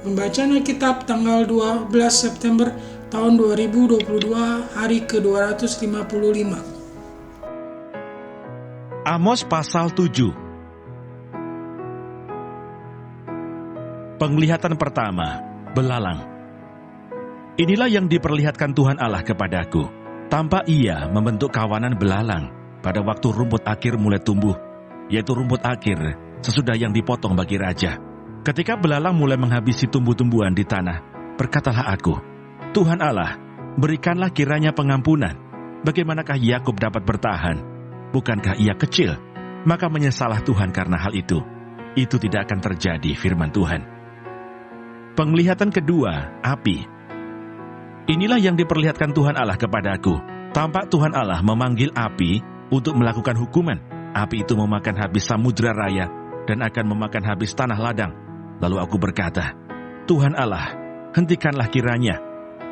Pembacaan Alkitab tanggal 12 September tahun 2022, hari ke-255. Amos pasal 7. Penglihatan pertama, belalang. Inilah yang diperlihatkan Tuhan Allah kepadaku. Tampak Ia membentuk kawanan belalang pada waktu rumput akhir mulai tumbuh, yaitu rumput akhir sesudah yang dipotong bagi raja. Ketika belalang mulai menghabisi tumbuh-tumbuhan di tanah, berkatalah aku, Tuhan Allah, berikanlah kiranya pengampunan. Bagaimanakah Yakub dapat bertahan? Bukankah ia kecil? Maka menyesalah Tuhan karena hal itu. Itu tidak akan terjadi, firman Tuhan. Penglihatan kedua, api. Inilah yang diperlihatkan Tuhan Allah kepadaku. Tampak Tuhan Allah memanggil api untuk melakukan hukuman. Api itu memakan habis samudra raya dan akan memakan habis tanah ladang. Lalu aku berkata, Tuhan Allah, hentikanlah kiranya.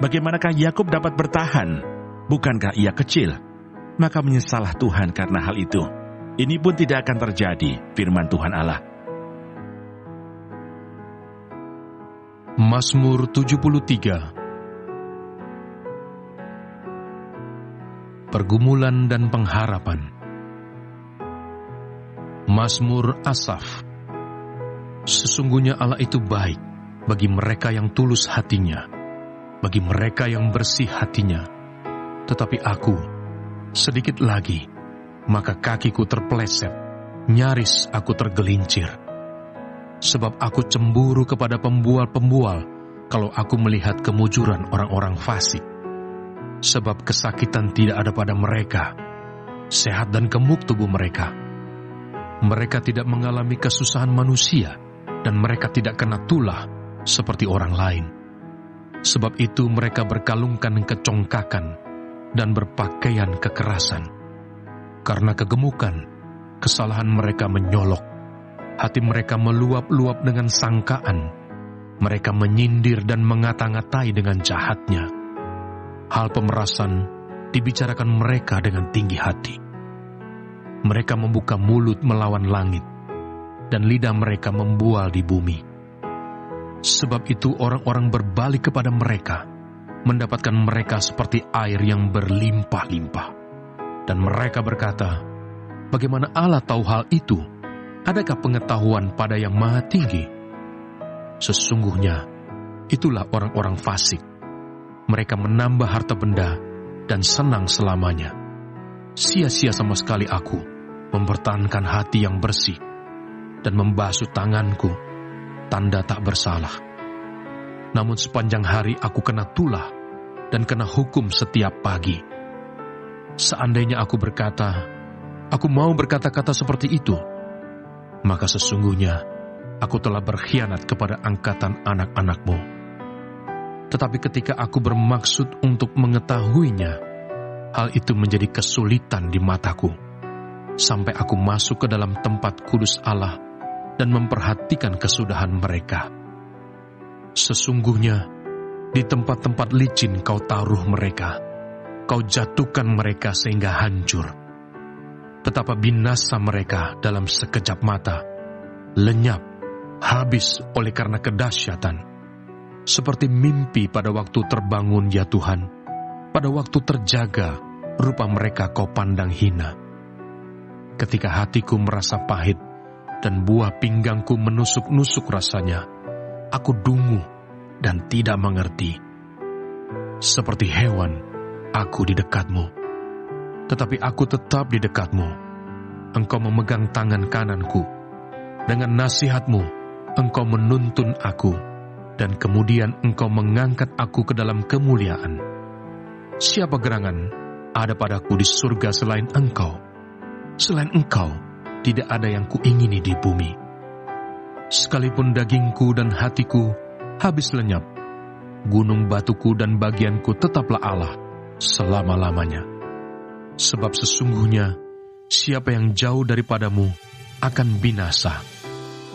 Bagaimanakah Yakub dapat bertahan? Bukankah ia kecil? Maka menyesalah Tuhan karena hal itu. Ini pun tidak akan terjadi, firman Tuhan Allah. Mazmur 73. Pergumulan dan pengharapan. Mazmur Asaf. Sesungguhnya Allah itu baik bagi mereka yang tulus hatinya, bagi mereka yang bersih hatinya. Tetapi aku, sedikit lagi, maka kakiku terpeleset, nyaris aku tergelincir. Sebab aku cemburu kepada pembual-pembual kalau aku melihat kemujuran orang-orang fasik. Sebab kesakitan tidak ada pada mereka, sehat dan gemuk tubuh mereka. Mereka tidak mengalami kesusahan manusia, dan mereka tidak kena tulah seperti orang lain. Sebab itu mereka berkalungkan kecongkakan dan berpakaian kekerasan. Karena kegemukan, kesalahan mereka menyolok. Hati mereka meluap-luap dengan sangkaan. Mereka menyindir dan mengata-ngatai dengan jahatnya. Hal pemerasan dibicarakan mereka dengan tinggi hati. Mereka membuka mulut melawan langit, dan lidah mereka membual di bumi. Sebab itu orang-orang berbalik kepada mereka, mendapatkan mereka seperti air yang berlimpah-limpah. Dan mereka berkata, bagaimana Allah tahu hal itu? Adakah pengetahuan pada yang maha tinggi? Sesungguhnya, itulah orang-orang fasik. Mereka menambah harta benda dan senang selamanya. Sia-sia sama sekali aku mempertahankan hati yang bersih dan membasuh tanganku, tanda tak bersalah. Namun sepanjang hari aku kena tulah dan kena hukum setiap pagi. Seandainya aku berkata, aku mau berkata-kata seperti itu, maka sesungguhnya aku telah berkhianat kepada angkatan anak-anakmu. Tetapi ketika aku bermaksud untuk mengetahuinya, hal itu menjadi kesulitan di mataku, sampai aku masuk ke dalam tempat kudus Allah dan memperhatikan kesudahan mereka. Sesungguhnya, di tempat-tempat licin kau taruh mereka, kau jatuhkan mereka sehingga hancur. Betapa binasa mereka dalam sekejap mata, lenyap, habis oleh karena kedahsyatan. Seperti mimpi pada waktu terbangun ya Tuhan, pada waktu terjaga, rupa mereka kau pandang hina. Ketika hatiku merasa pahit, dan buah pinggangku menusuk-nusuk rasanya, aku dungu dan tidak mengerti. Seperti hewan, aku di dekatmu. Tetapi aku tetap di dekatmu. Engkau memegang tangan kananku. Dengan nasihatmu, engkau menuntun aku, dan kemudian engkau mengangkat aku ke dalam kemuliaan. Siapa gerangan ada padaku di surga selain engkau? Selain engkau, tidak ada yang kuingini di bumi. Sekalipun dagingku dan hatiku habis lenyap, gunung batuku dan bagianku tetaplah Allah selama-lamanya. Sebab sesungguhnya, siapa yang jauh daripadamu akan binasa.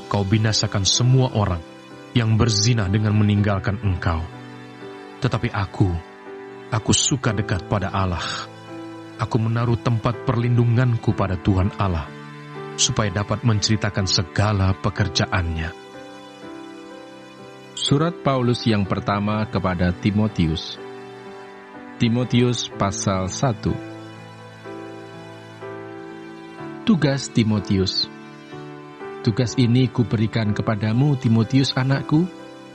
Kau binasakan semua orang yang berzina dengan meninggalkan engkau. Tetapi aku suka dekat pada Allah. Aku menaruh tempat perlindunganku pada Tuhan Allah, supaya dapat menceritakan segala pekerjaannya. Surat Paulus yang pertama kepada Timotius. Timotius pasal 1. Tugas Timotius. Tugas ini kuberikan kepadamu, Timotius anakku,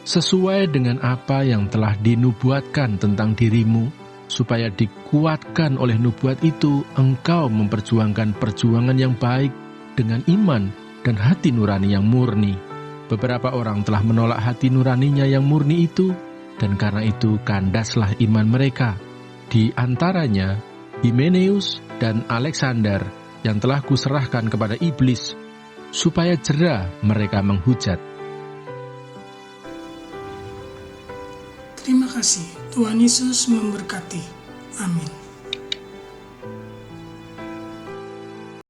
sesuai dengan apa yang telah dinubuatkan tentang dirimu, supaya dikuatkan oleh nubuat itu engkau memperjuangkan perjuangan yang baik dengan iman dan hati nurani yang murni. Beberapa orang telah menolak hati nuraninya yang murni itu, dan karena itu kandaslah iman mereka. Di antaranya Himeneus dan Alexander yang telah kuserahkan kepada iblis, supaya jera mereka menghujat. Terima kasih. Tuhan Yesus memberkati.